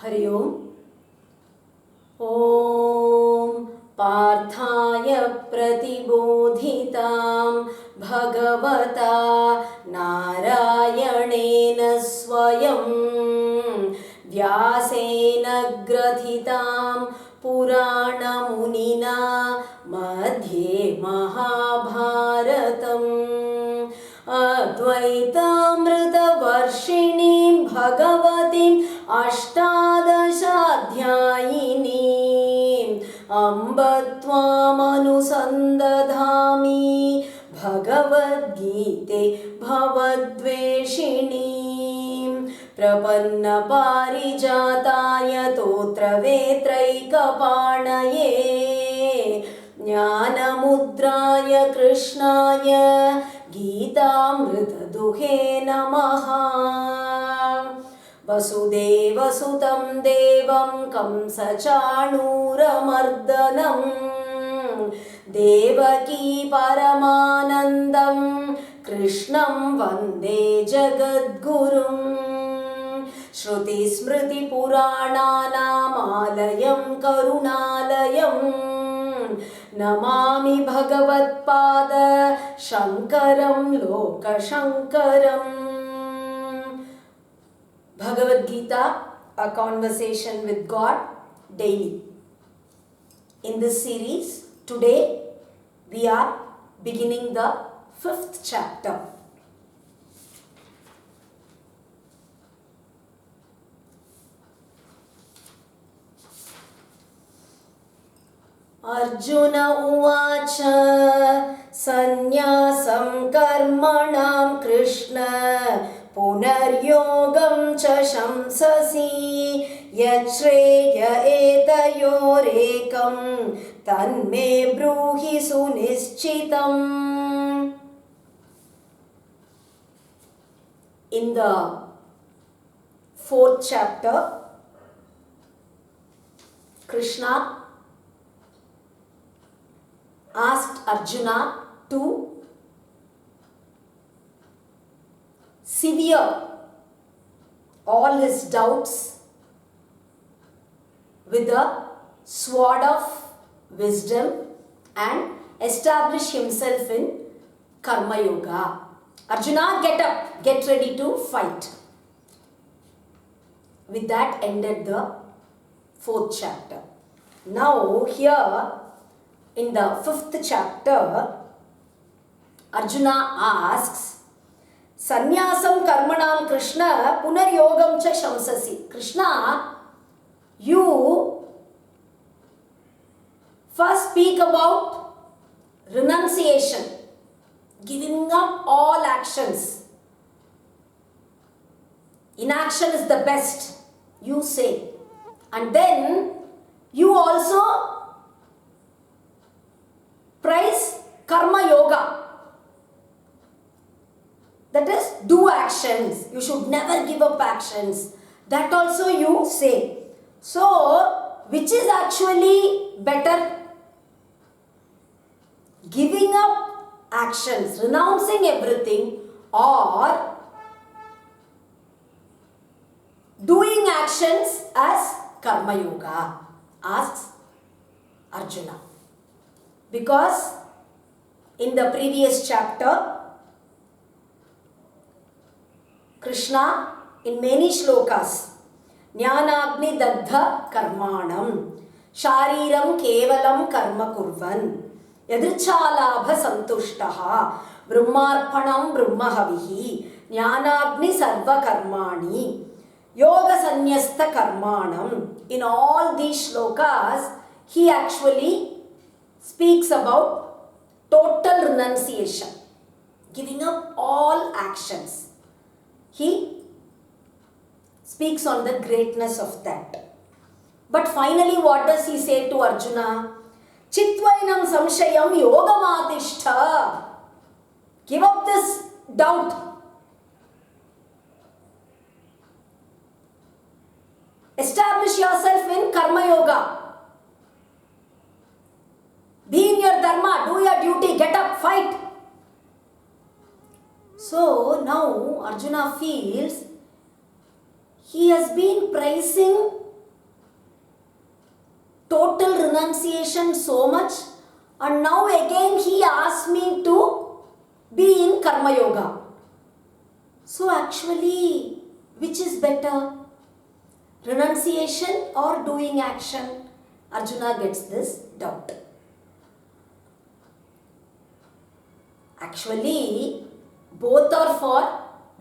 हरि ओम। ॐ पार्थाय प्रतिबोधितां भगवता नारायणेन स्वयं व्यासेन ग्रथितां पुराणमुनिना मध्ये महाभारतम् अद्वैतामृतवर्षिणीं भगवतीम् अष्टादशाध्यायिनीम् अम्ब त्वामनुसन्दधामि भगवद्गीते भवद्वेषिणीं प्रपन्नपारिजाताय तोत्रवेत्रैकपाणये ज्ञानमुद्राय कृष्णाय गीतामृतदुहे नमः। वसुदेवसुतं देवं कंसचाणूरमर्दनं देवकी परमानन्दं कृष्णं वन्दे जगद्गुरुं श्रुतिस्मृतिपुराणानामालयं करुणालयं नमामि भगवत्पाद शङ्करं लोकशङ्करम्। Bhagavad Gita, a conversation with God daily. In this series, today we are beginning the 5th chapter. Arjuna uvacha sannasam karmanam Krishna पुनर्योगं च शंससि यच्छ्रेय एतयोरेकं तन्मे ब्रूहि सुनिश्चितम्. In the 4th chapter, Krishna asked Arjuna to sever all his doubts with the sword of wisdom and establish himself in Karma Yoga. Arjuna, get up, get ready to fight. With that ended the 4th chapter. Now here in the 5th chapter, Arjuna asks, Sanyasam karmanam Krishna punaryogam cha shamsasi. Krishna, you first speak about renunciation, giving up all actions. Inaction is the best, you say. And then you also praise karma yoga. That is, do actions. You should never give up actions. That also you say. So, which is actually better? Giving up actions, renouncing everything, or doing actions as Karma Yoga? Asks Arjuna. Because in the previous chapter, Krishna, in many shlokas, Jnanagni Daddha Karmanam, Shariram Kevalam Karma Kurvan, Yadrichalabha Santushtaha, Brahmarpanam Brahmahavihi, Jnanagni Sarva Karmani, Yoga Sanyasta Karmanam. In all these shlokas, he actually speaks about total renunciation, giving up all actions. He speaks on the greatness of that. But finally, what does he say to Arjuna? Chitvainam samshayam yogamatishta. Give up this doubt. Establish yourself in Karma Yoga. Be in your dharma, do your duty, get up, fight. So now Arjuna feels he has been praising total renunciation so much, and now again he asked me to be in Karma Yoga. So actually, which is better? Renunciation or doing action? Arjuna gets this doubt. Actually, both are for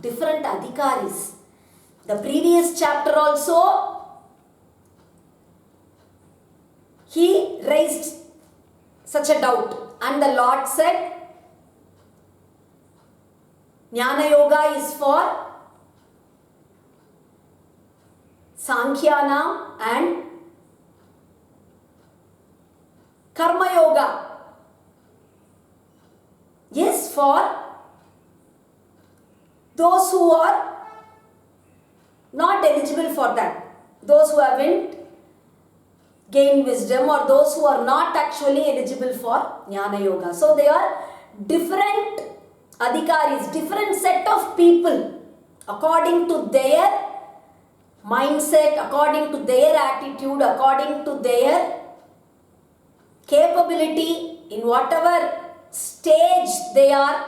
different adhikaris. The previous chapter also, he raised such a doubt, and the Lord said, Jnana Yoga is for Sankhyanam and Karma Yoga is for those who are not eligible for that. Those who haven't gained wisdom, or those who are not actually eligible for Jnana Yoga. So they are different adhikaris, different set of people according to their mindset, according to their attitude, according to their capability, in whatever stage they are,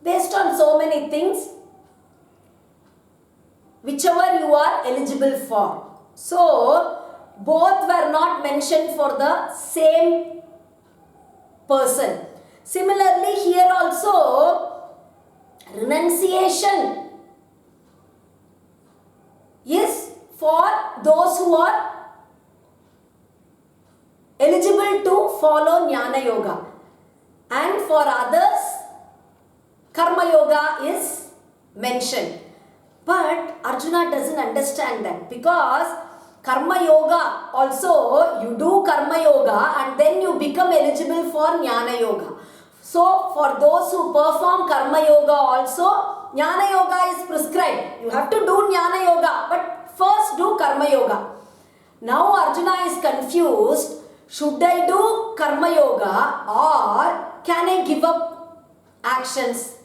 based on so many things, whichever you are eligible for. So, both were not mentioned for the same person. Similarly, here also, renunciation is for those who are eligible to follow Jnana Yoga, and for others, Karma Yoga is mentioned. But Arjuna doesn't understand that, because Karma Yoga also, you do Karma Yoga and then you become eligible for Jnana Yoga. So for those who perform Karma Yoga also, Jnana Yoga is prescribed. You have to do Jnana Yoga, but first do Karma Yoga. Now Arjuna is confused. Should I do Karma Yoga or can I give up actions?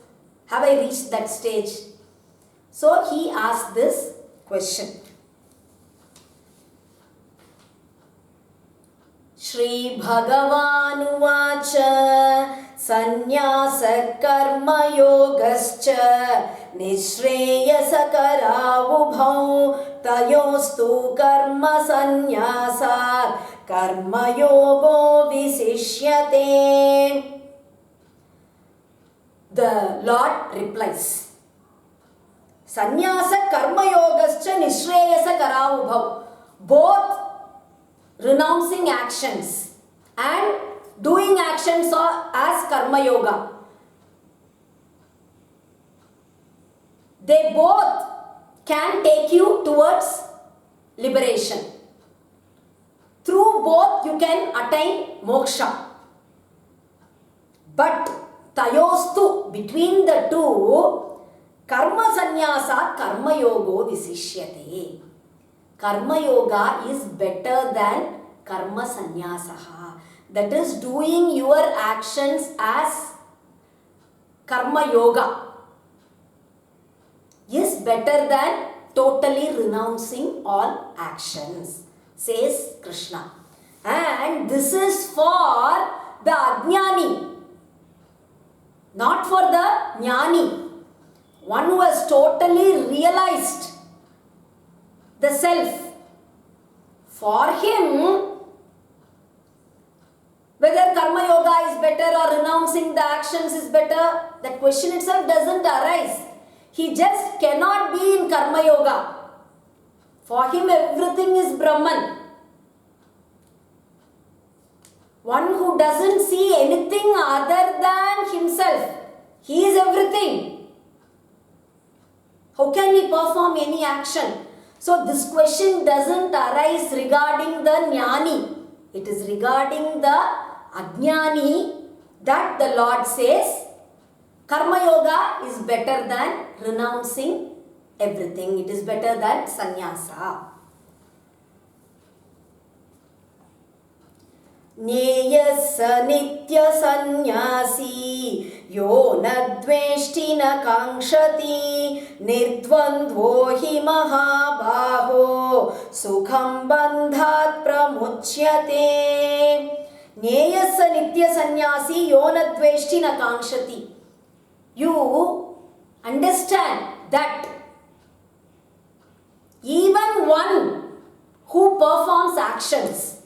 Have I reached that stage? So he asked this question. Shri Bhagavanuvacha Sannyasa Karma Yogascha Nishreyasa Karavubhau Tayostu Karma Sannyasa Karma Yogo Visishyate. The Lord replies, Sannyasa Karma Yogascha Nishreyasa Karavubhau. Both renouncing actions and doing actions as Karma Yoga, they both can take you towards liberation. Through both you can attain moksha. But tayostu, between the two, Karma Sannyasa Karma Yogo Visishyate. Karma Yoga is better than Karma Sannyasaha. That is, doing your actions as Karma Yoga is better than totally renouncing all actions, says Krishna. And this is for the Ajnani, not for the Jnani. One who has totally realized the self. For him, whether Karma Yoga is better or renouncing the actions is better, that question itself doesn't arise. He just cannot be in Karma Yoga. For him, everything is Brahman. One who doesn't see anything other than himself. He is everything. How can he perform any action? So this question doesn't arise regarding the Jnani. It is regarding the Ajnani that the Lord says Karma Yoga is better than renouncing everything. It is better than sannyasa. ज्ञेयः स नित्यसन्न्यासी यो न द्वेष्टि न काङ्क्षति निर्द्वन्द्वो हि महाबाहो सुखं बन्धात् प्रमुच्यते ज्ञेयः स नित्यसन्न्यासी यो न द्वेष्टि न काङ्क्षति. You understand that even one who performs actions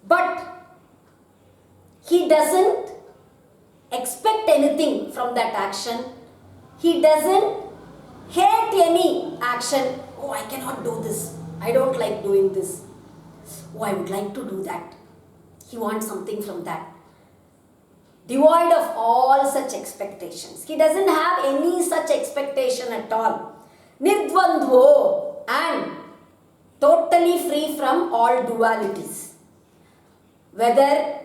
but he doesn't expect anything from that action, he doesn't hate any action. Oh, I cannot do this, I don't like doing this, oh, I would like to do that. He wants something from that. Devoid of all such expectations. He doesn't have any such expectation at all. Nirdvandvo, and totally free from all dualities. Whether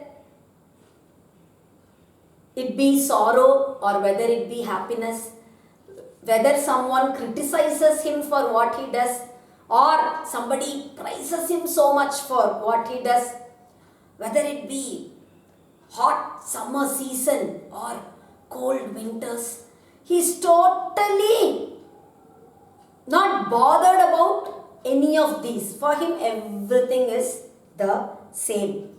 it be sorrow or whether it be happiness, whether someone criticizes him for what he does or somebody praises him so much for what he does, whether it be hot summer season or cold winters, he is totally not bothered about any of these. For him everything is the same.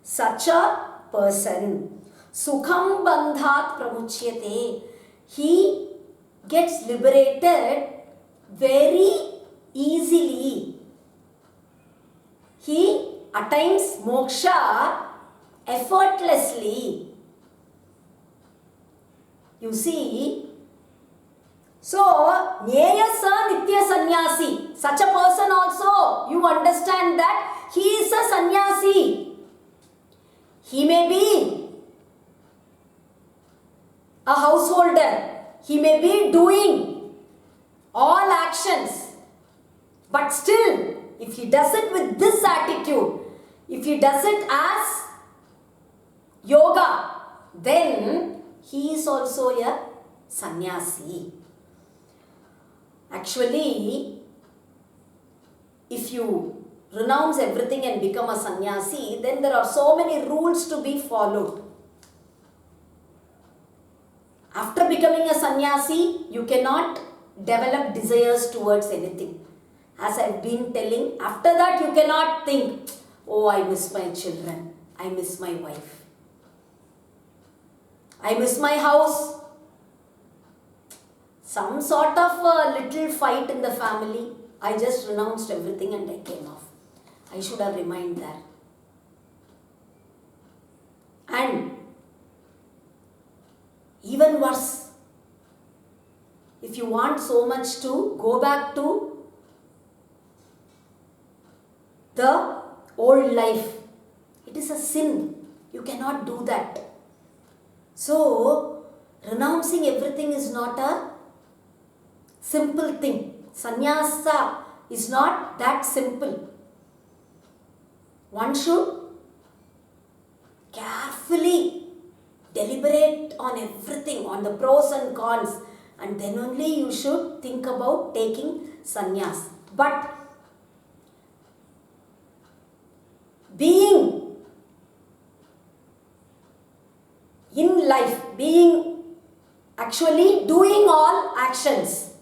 Such a person, sukham bandhat pramuchyate, he gets liberated very easily. He attains moksha effortlessly. You see, so Nyayasa Nitya Sannyasi, such a person also, you understand that he is a sannyasi. He may be a householder, he may be doing all actions, but still, if he does it with this attitude, if he does it as yoga, then he is also a sannyasi. Actually, if you renounce everything and become a sannyasi, then there are so many rules to be followed. After becoming a sannyasi, you cannot develop desires towards anything. As I have been telling, after that you cannot think, oh, I miss my children, I miss my wife, I miss my house. Some sort of a little fight in the family, I just renounced everything and I came off. I should have remained there. And even worse, if you want so much to go back to the old life, it is a sin. You cannot do that. So, renouncing everything is not a simple thing. Sannyasa is not that simple. One should carefully deliberate on everything, on the pros and cons, and then only you should think about taking sannyas. But being in life, being actually doing all actions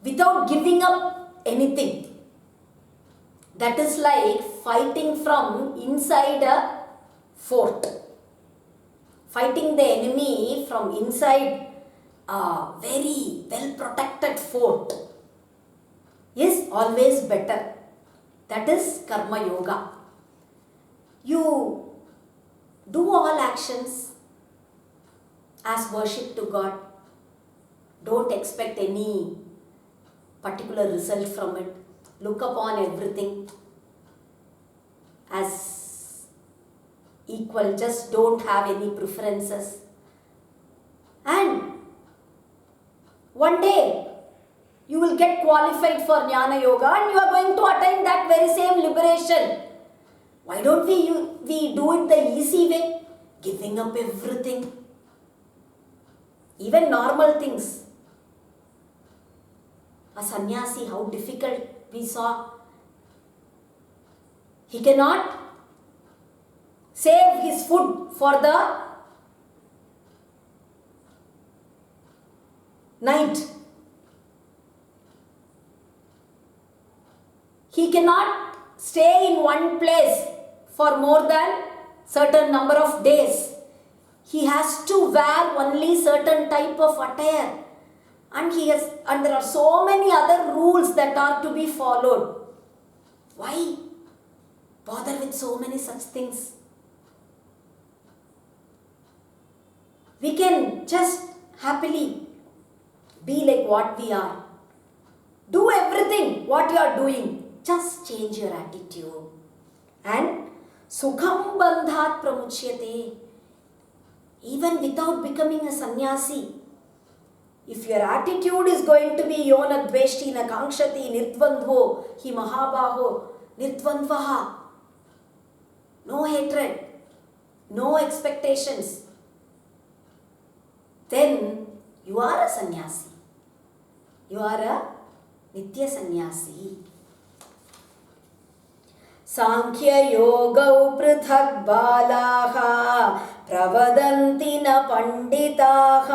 without giving up anything, that is like fighting from inside a fort. Fighting the enemy from inside a very well protected fort is always better. That is karma yoga. You do all actions as worship to God. Don't expect any particular result from it. Look upon everything as equal. Just don't have any preferences. And one day you will get qualified for Jnana Yoga and you are going to attain that very same liberation. Why don't we do it the easy way? Giving up everything. Even normal things. A sannyasi, how difficult we saw. He cannot save his food for the night. He cannot stay in one place for more than certain number of days. He has to wear only certain type of attire. And there are so many other rules that are to be followed. Why bother with so many such things? We can just happily be like what we are. Do everything what you are doing. Just change your attitude. And sukham bandhat pramuchyate. Even without becoming a sannyasi, if your attitude is going to be yona dveshti na kankshati nirdvandho hi mahabaho nirdvandvaha, no hatred, no expectations, then you are a sannyasi. You are a nitya sannyasi. Sankhya yogau prithak balaha प्रवदन्ति न पंडिताः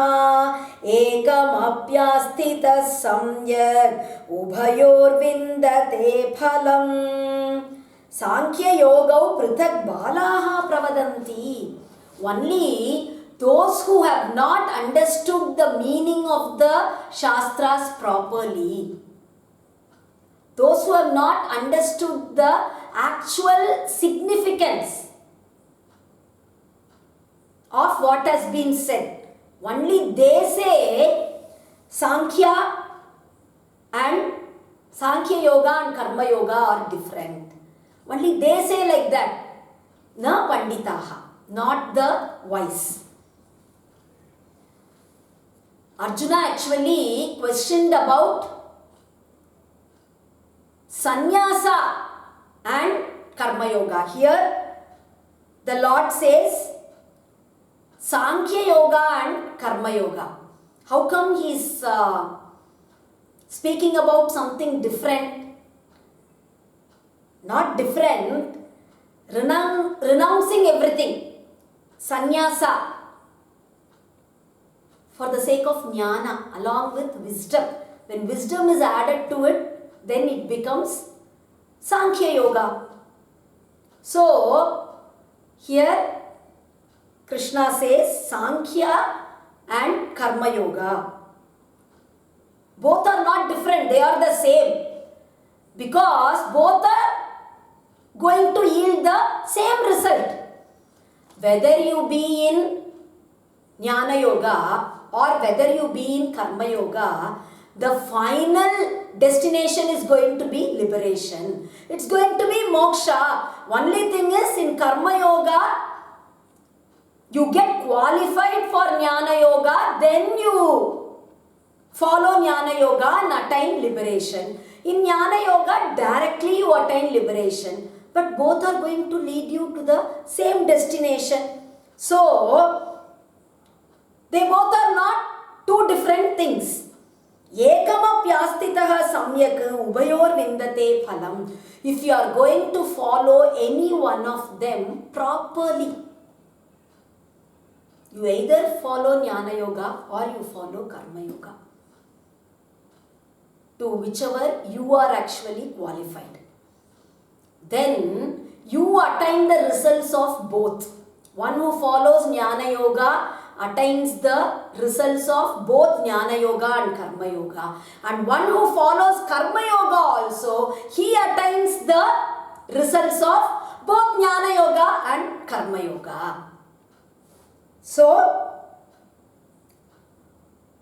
एकमप्यास्थितः सम्यक् उभयोर्विन्दते फलम्. Sankhya yogau prithak balaha pravadanti. Only those who have not understood the meaning of the Shastras properly, those who have not understood the actual significance of what has been said, only they say Sankhya and Sankhya Yoga and Karma Yoga are different. Only they say like that. Na panditaha, not the wise. Arjuna actually questioned about sannyasa and Karma Yoga. Here the Lord says Sankhya Yoga and Karma Yoga. How come he is speaking about something different? Not different, renouncing everything. Sannyasa for the sake of jnana along with wisdom. When wisdom is added to it, then it becomes Sankhya Yoga. So, here Krishna says Sankhya and Karma Yoga. Both are not different, they are the same. Because both are going to yield the same result. Whether you be in Jnana Yoga or whether you be in Karma Yoga, the final destination is going to be liberation. It's going to be moksha. Only thing is, in Karma Yoga, you get qualified for Jnana Yoga, then you follow Jnana Yoga and attain liberation. In Jnana Yoga, directly you attain liberation. But both are going to lead you to the same destination. So, they both are not two different things. Ekamapyastitaha samyak ubayor vindate phalam. If you are going to follow any one of them properly, you either follow Jnana Yoga or you follow Karma Yoga, to whichever you are actually qualified. Then you attain the results of both. One who follows Jnana Yoga attains the results of both Jnana Yoga and Karma Yoga. And one who follows Karma Yoga also, he attains the results of both Jnana Yoga and Karma Yoga. So,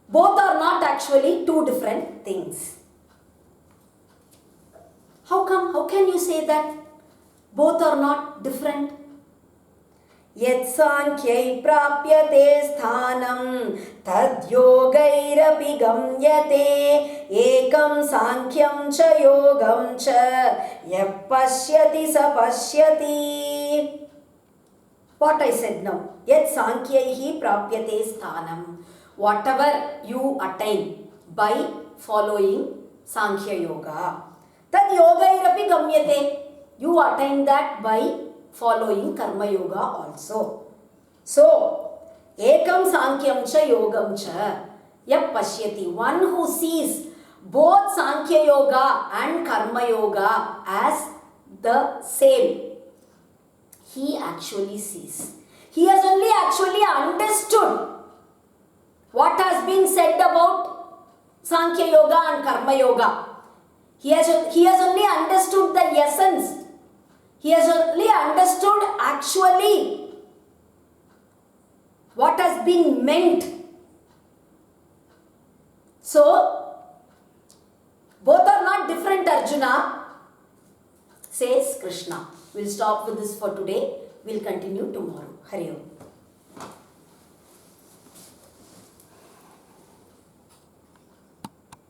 both are not actually two different things. How come? How can you say that both are not different? Yet sankhya prapyate sthanam tad yogairapi gamyate ekam sankhyam cha yogam cha yap pashyati sa pashyati. What I said now. Yet sankhya prapyate sthanam. Whatever you attain by following Sankhya Yoga, tad yogairapi gamyate. You attain that by following Karma Yoga also. So, Ekam Sankyam cha Yogam cha Yap Pashyati. One who sees both Sankhya Yoga and Karma Yoga as the same, he actually sees. He has only actually understood what has been said about Sankhya Yoga and Karma Yoga. He has only understood the essence. He has only understood actually what has been meant. So, both are not different, Arjuna, says Krishna. We'll stop with this for today. We'll continue tomorrow. Hari Om.